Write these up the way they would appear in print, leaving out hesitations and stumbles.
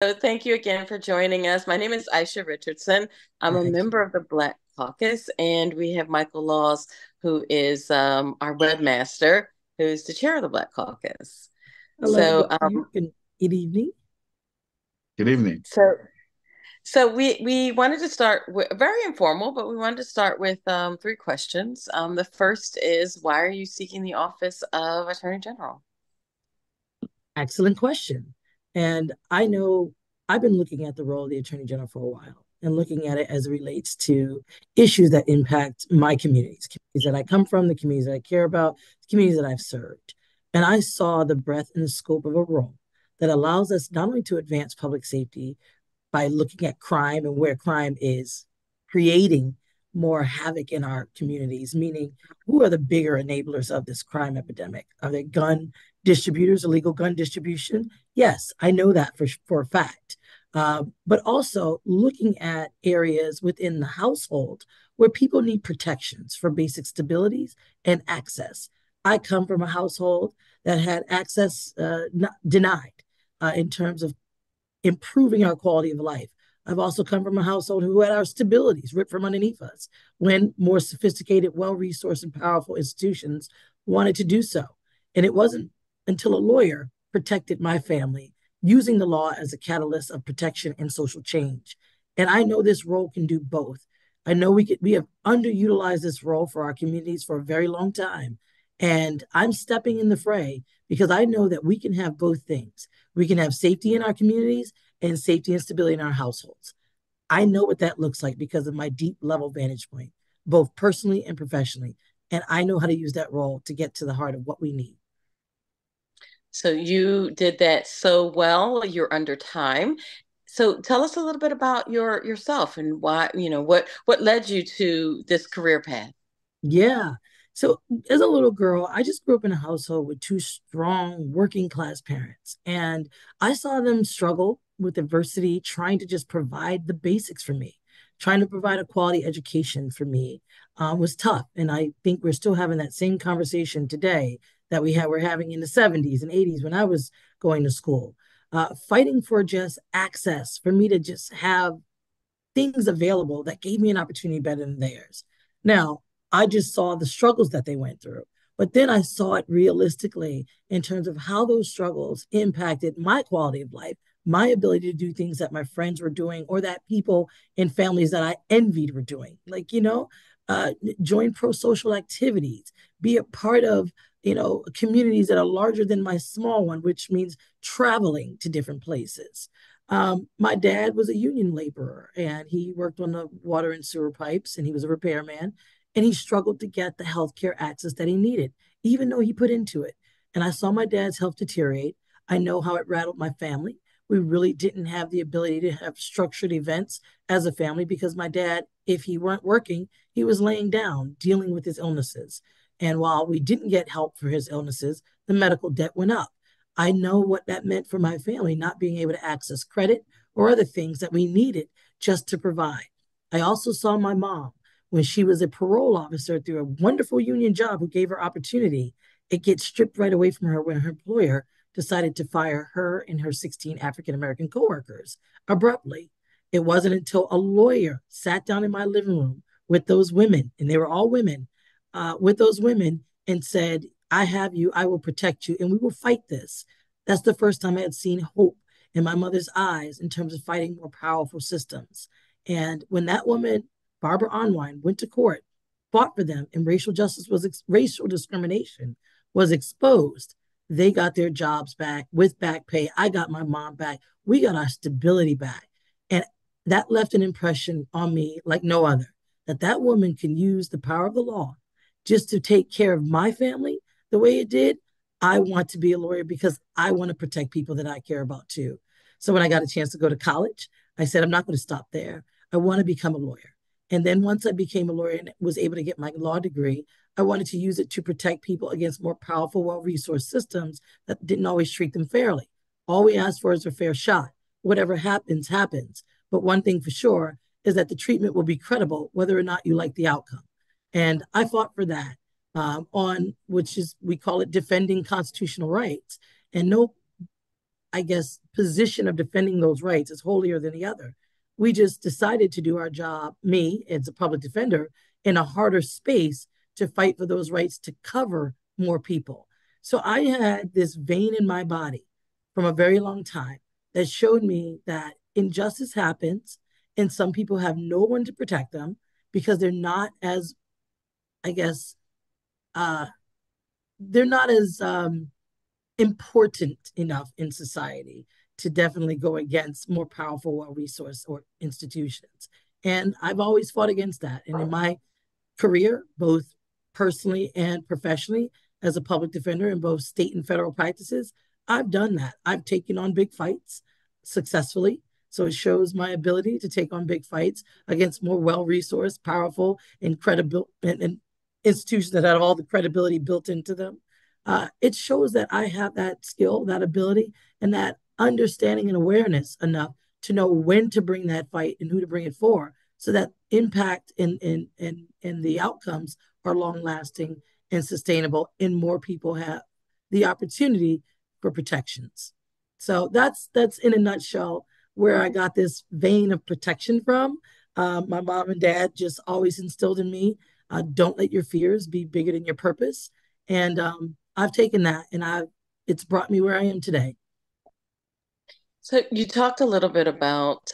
So thank you again for joining us. My name is Aisha Richardson. I'm a Hi. member of the Black Caucus, and we have Michael Laws, who is our webmaster, who's the chair of the Black Caucus. Hello, So, good evening. Good evening. Good evening. so, so we wanted to start with very informal, but we wanted to start with three questions. The first is, why are you seeking the office of Attorney General? Excellent question. And I know I've been looking at the role of the Attorney General for a while and looking at it as it relates to issues that impact my communities that I come from, the communities that I care about, the communities that I've served. And I saw the breadth and the scope of a role that allows us not only to advance public safety by looking at crime and where crime is creating more havoc in our communities, meaning who are the bigger enablers of this crime epidemic? Are they gun distributors, illegal gun distribution? Yes, I know that for a fact. But also looking at areas within the household where people need protections for basic stabilities and access. I come from a household that had access not denied in terms of improving our quality of life. I've also come from a household who had our stabilities ripped from underneath us when more sophisticated, well resourced, and powerful institutions wanted to do so. And it wasn't until a lawyer protected my family, using the law as a catalyst of protection and social change. And I know this role can do both. I know we have underutilized this role for our communities for a very long time. And I'm stepping in the fray because I know that we can have both things. We can have safety in our communities and safety and stability in our households. I know what that looks like because of my deep level vantage point, both personally and professionally. And I know how to use that role to get to the heart of what we need. So you did that so well. You're under time. So tell us a little bit about yourself and why, what led you to this career path. Yeah. So as a little girl, I just grew up in a household with two strong working class parents. And I saw them struggle with adversity, trying to just provide the basics for me. Trying to provide a quality education for me was tough. And I think we're still having that same conversation today that we're having in the 70s and 80s when I was going to school. Fighting for just access, for me to just have things available that gave me an opportunity better than theirs. Now, I just saw the struggles that they went through, but then I saw it realistically in terms of how those struggles impacted my quality of life, my ability to do things that my friends were doing or that people in families that I envied were doing. Like, join pro social activities, be a part of communities that are larger than my small one, which means traveling to different places. My dad was a union laborer and he worked on the water and sewer pipes and he was a repairman and he struggled to get the healthcare access that he needed, even though he put into it. And I saw my dad's health deteriorate. I know how it rattled my family. We really didn't have the ability to have structured events as a family because my dad, if he weren't working, he was laying down dealing with his illnesses. And while we didn't get help for his illnesses, the medical debt went up. I know what that meant for my family, not being able to access credit or other things that we needed just to provide. I also saw my mom when she was a parole officer through a wonderful union job who gave her opportunity. It gets stripped right away from her when her employer decided to fire her and her 16 African American coworkers abruptly. It wasn't until a lawyer sat down in my living room with those women, and they were all women, with those women and said, I have you, I will protect you, and we will fight this. That's the first time I had seen hope in my mother's eyes in terms of fighting more powerful systems. And when that woman, Barbara Onwine, went to court, fought for them, and racial discrimination was exposed, they got their jobs back with back pay. I got my mom back. We got our stability back. And that left an impression on me like no other, that that woman can use the power of the law just to take care of my family the way it did. I want to be a lawyer because I want to protect people that I care about too. So when I got a chance to go to college, I said, I'm not going to stop there. I want to become a lawyer. And then once I became a lawyer and was able to get my law degree, I wanted to use it to protect people against more powerful, well resourced systems that didn't always treat them fairly. All we ask for is a fair shot. Whatever happens, happens. But one thing for sure is that the treatment will be credible, whether or not you like the outcome. And I fought for that on which is we call it defending constitutional rights. And no I guess, position of defending those rights is holier than the other. We just decided to do our job, me as a public defender, in a harder space to fight for those rights to cover more people. So I had this vein in my body from a very long time that showed me that injustice happens and some people have no one to protect them because they're not as, I guess, uh, they're not as important enough in society to definitely go against more powerful, well-resourced or institutions. And I've always fought against that. And in my career, both personally and professionally, as a public defender in both state and federal practices, I've done that. I've taken on big fights successfully. So it shows my ability to take on big fights against more well-resourced, powerful, and credible and institutions that have all the credibility built into them. It shows that I have that skill, that ability, and that understanding and awareness enough to know when to bring that fight and who to bring it for, so that impact and the outcomes are long lasting and sustainable, and more people have the opportunity for protections. So that's in a nutshell where I got this vein of protection from. My mom and dad just always instilled in me, don't let your fears be bigger than your purpose. And I've taken that and it's brought me where I am today. So you talked a little bit about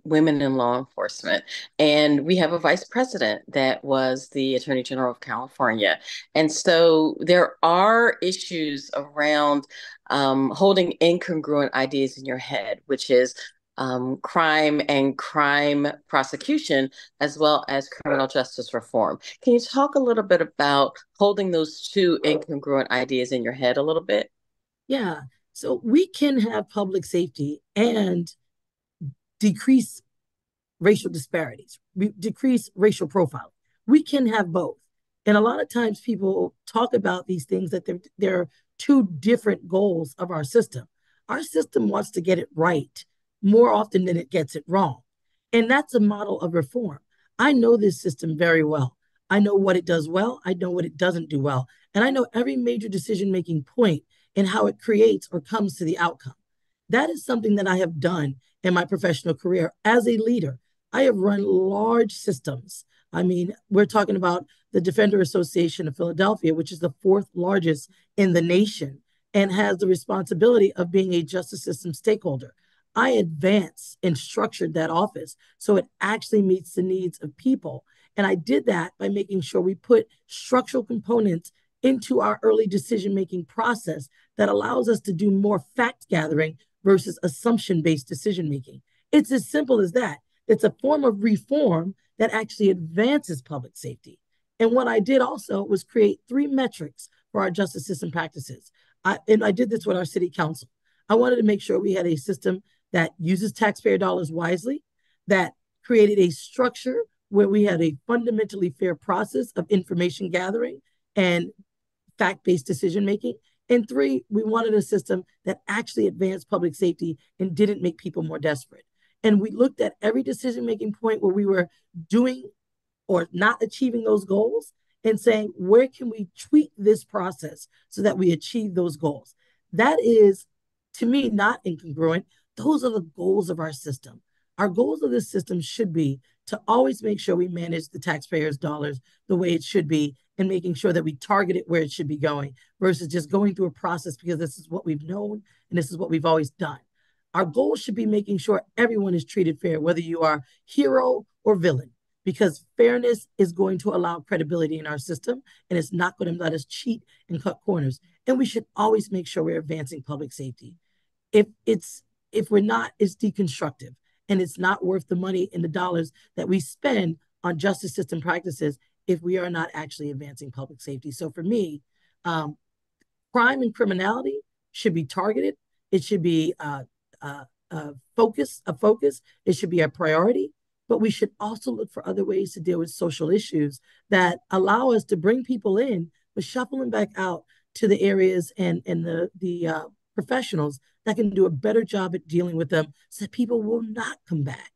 women in law enforcement, and we have a vice president that was the Attorney General of California. And so there are issues around holding incongruent ideas in your head, which is crime and crime prosecution, as well as criminal justice reform. Can you talk a little bit about holding those two incongruent ideas in your head a little bit? Yeah. So we can have public safety and decrease racial disparities, decrease racial profiling. We can have both. And a lot of times people talk about these things that they're two different goals of our system. Our system wants to get it right more often than it gets it wrong. And that's a model of reform. I know this system very well. I know what it does well. I know what it doesn't do well. And I know every major decision making point and how it creates or comes to the outcome. That is something that I have done in my professional career as a leader. I have run large systems. I mean, we're talking about the Defender Association of Philadelphia, which is the fourth largest in the nation and has the responsibility of being a justice system stakeholder. I advanced and structured that office so it actually meets the needs of people. And I did that by making sure we put structural components into our early decision making process that allows us to do more fact gathering versus assumption based decision making. It's as simple as that. It's a form of reform that actually advances public safety. And what I did also was create 3 metrics for our justice system practices. And I did this with our city council. I wanted to make sure we had a system that uses taxpayer dollars wisely, that created a structure where we had a fundamentally fair process of information gathering and fact-based decision making. And 3, we wanted a system that actually advanced public safety and didn't make people more desperate. And we looked at every decision making point where we were doing or not achieving those goals and saying, where can we tweak this process so that we achieve those goals? That is, to me, not incongruent. Those are the goals of our system. Our goals of this system should be to always make sure we manage the taxpayers' dollars the way it should be and making sure that we target it where it should be going versus just going through a process because this is what we've known and this is what we've always done. Our goal should be making sure everyone is treated fair, whether you are hero or villain, because fairness is going to allow credibility in our system and it's not going to let us cheat and cut corners. And we should always make sure we're advancing public safety. If we're not, it's deconstructive and it's not worth the money and the dollars that we spend on justice system practices if we are not actually advancing public safety. So for me, crime and criminality should be targeted. It should be a focus. It should be a priority. But we should also look for other ways to deal with social issues that allow us to bring people in, but shuffle them back out to the areas and the professionals that can do a better job at dealing with them so that people will not come back.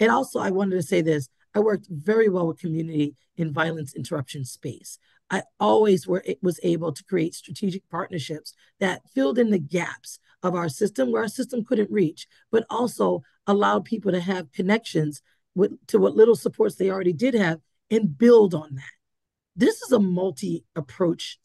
And also, I wanted to say this. I worked very well with community in violence interruption space. I always was able to create strategic partnerships that filled in the gaps of our system where our system couldn't reach, but also allowed people to have connections to what little supports they already did have and build on that. This is a multi approach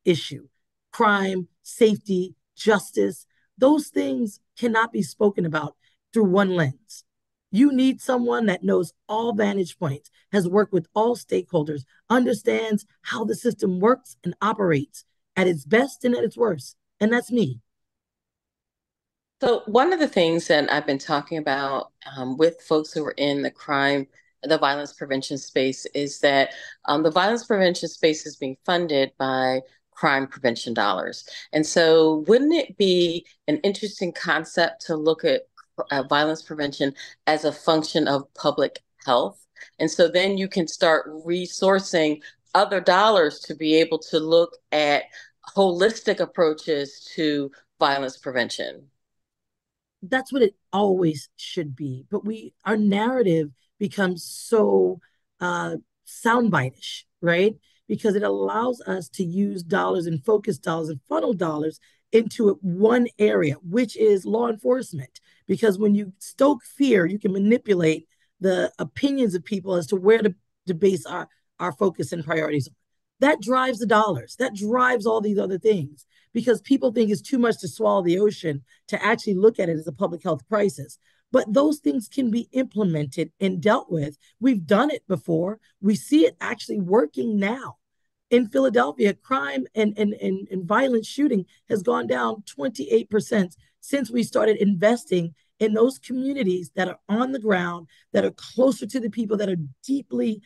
issue. Crime, safety, justice, those things cannot be spoken about through one lens. You need someone that knows all vantage points, has worked with all stakeholders, understands how the system works and operates at its best and at its worst. And that's me. So one of the things that I've been talking about with folks who are in the violence prevention space is that the violence prevention space is being funded by crime prevention dollars. And so wouldn't it be an interesting concept to look at violence prevention as a function of public health? And so then you can start resourcing other dollars to be able to look at holistic approaches to violence prevention. That's what it always should be. But our narrative becomes so soundbite-ish, right? Because it allows us to use dollars and focus dollars and funnel dollars into one area, which is law enforcement. Because when you stoke fear, you can manipulate the opinions of people as to where to base our focus and priorities. That drives the dollars. That drives all these other things because people think it's too much to swallow the ocean to actually look at it as a public health crisis. But those things can be implemented and dealt with. We've done it before. We see it actually working now. In Philadelphia, crime and violent shooting has gone down 28% since we started investing in those communities that are on the ground, that are closer to the people, that are deeply,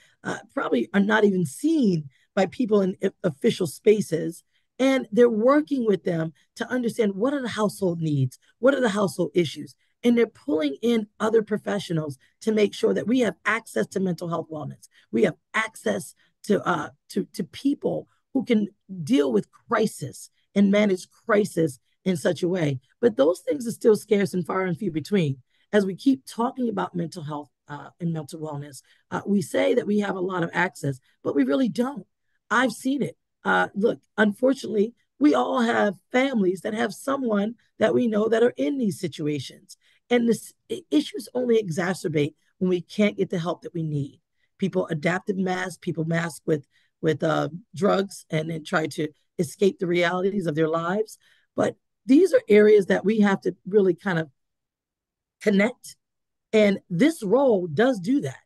probably are not even seen by people in official spaces. And they're working with them to understand what are the household needs, what are the household issues. And they're pulling in other professionals to make sure that we have access to mental health wellness. We have access to people who can deal with crisis and manage crisis in such a way. But those things are still scarce and far and few between. As we keep talking about mental health and mental wellness, we say that we have a lot of access, but we really don't. I've seen it. Look, unfortunately, we all have families that have someone that we know that are in these situations. And this issues only exacerbate when we can't get the help that we need. People adaptive mask, people mask with drugs and then try to escape the realities of their lives. But these are areas that we have to really kind of connect. And this role does do that.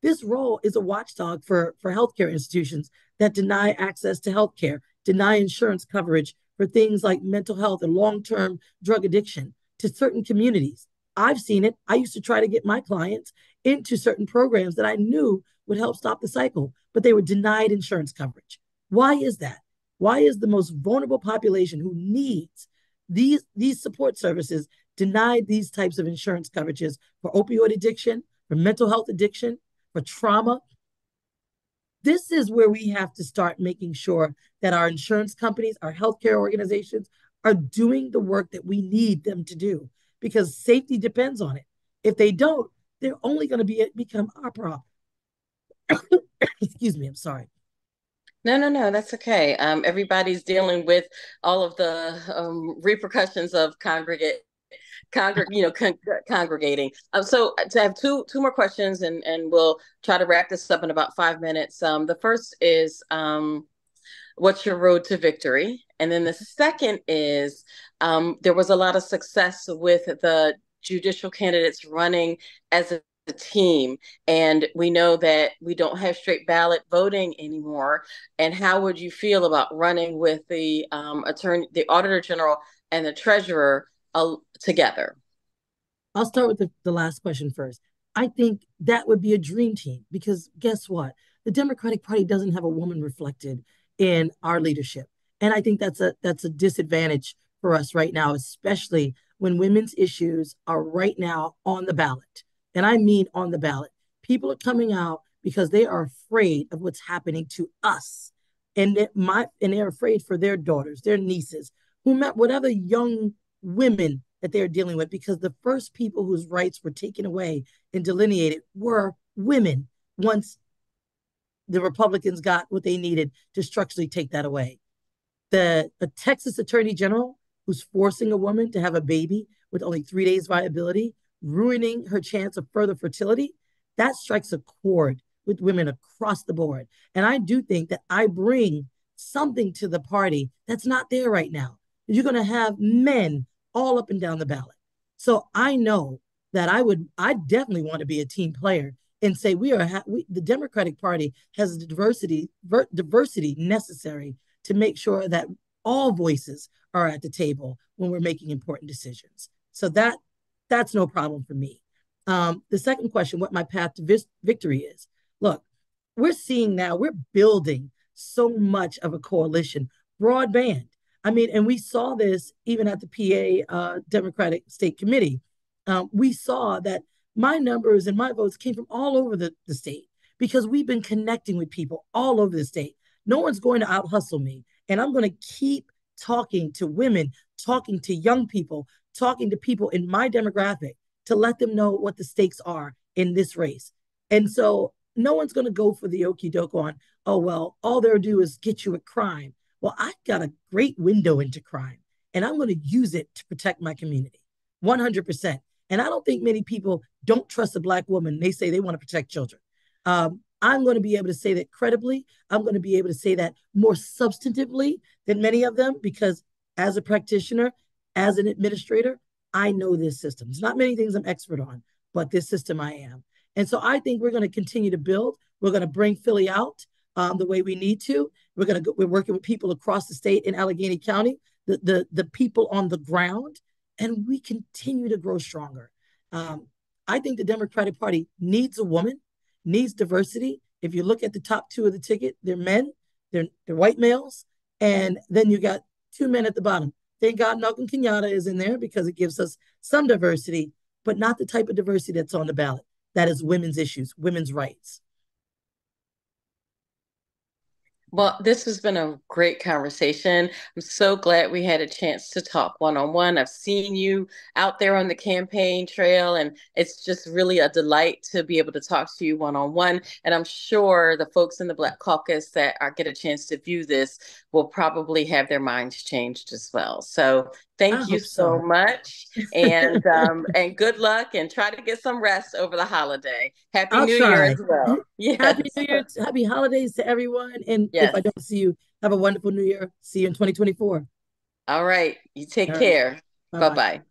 This role is a watchdog for healthcare institutions that deny access to healthcare, deny insurance coverage for things like mental health and long-term drug addiction to certain communities. I've seen it. I used to try to get my clients into certain programs that I knew would help stop the cycle, but they were denied insurance coverage. Why is that? Why is the most vulnerable population who needs these support services denied these types of insurance coverages for opioid addiction, for mental health addiction, for trauma? This is where we have to start making sure that our insurance companies, our healthcare organizations are doing the work that we need them to do because safety depends on it. If they don't, they're only going to become our problem. Excuse me, I'm sorry. No, no, no, that's okay. Everybody's dealing with all of the repercussions of congregating. So I have two more questions, and we'll try to wrap this up in about 5 minutes. The first is, what's your road to victory? And then the second is, there was a lot of success with the judicial candidates running as a team, and we know that we don't have straight ballot voting anymore. And how would you feel about running with the the auditor general, and the treasurer together? I'll start with the last question first. I think that would be a dream team because guess what? The Democratic Party doesn't have a woman reflected in our leadership. And I think that's a disadvantage for us right now, especially when women's issues are right now on the ballot. And I mean on the ballot. People are coming out because they are afraid of what's happening to us. And they're afraid for their daughters, their nieces, whatever young women that they're dealing with, because the first people whose rights were taken away and delineated were women once the Republicans got what they needed to structurally take that away. The Texas Attorney General who's forcing a woman to have a baby with only 3 days viability, ruining her chance of further fertility, that strikes a chord with women across the board. And I do think that I bring something to the party that's not there right now. You're going to have men all up and down the ballot. So I know that I definitely want to be a team player and say the Democratic Party has the diversity necessary to make sure that all voices are at the table when we're making important decisions. So that's no problem for me. The second question, what my path to victory is. Look, we're seeing now, we're building so much of a coalition, broadband. I mean, and we saw this even at the PA Democratic State Committee. We saw that my numbers and my votes came from all over the state because we've been connecting with people all over the state. No one's going to out hustle me. And I'm going to keep talking to women, talking to young people, talking to people in my demographic to let them know what the stakes are in this race. And so no one's going to go for the okie doke on, oh, well, all they'll do is get you at crime. Well, I've got a great window into crime, and I'm going to use it to protect my community 100%. And I don't think many people don't trust a Black woman. They say they want to protect children. I'm going to be able to say that credibly. I'm going to be able to say that more substantively than many of them because as a practitioner, as an administrator, I know this system. There's not many things I'm expert on, but this system I am. And so I think we're going to continue to build. We're going to bring Philly out the way we need to. We're working with people across the state in Allegheny County, the people on the ground, and we continue to grow stronger. I think the Democratic Party needs a woman, needs diversity. If you look at the top two of the ticket, they're men, they're white males, and then you got two men at the bottom. Thank God Malcolm Kenyatta is in there because it gives us some diversity, but not the type of diversity that's on the ballot. That is women's issues, women's rights. Well, this has been a great conversation. I'm so glad we had a chance to talk one on one. I've seen you out there on the campaign trail, and it's just really a delight to be able to talk to you one on one. And I'm sure the folks in the Black Caucus that get a chance to view this will probably have their minds changed as well. So I thank you hope so so. much, and good luck, and try to get some rest over the holiday. Happy I'll New Year try. as well. Happy Yes, New Year, happy holidays to everyone. And if I yes. don't see you, have a wonderful New Year. See you in 2024. All right. You take All right. care. Bye Bye bye. bye.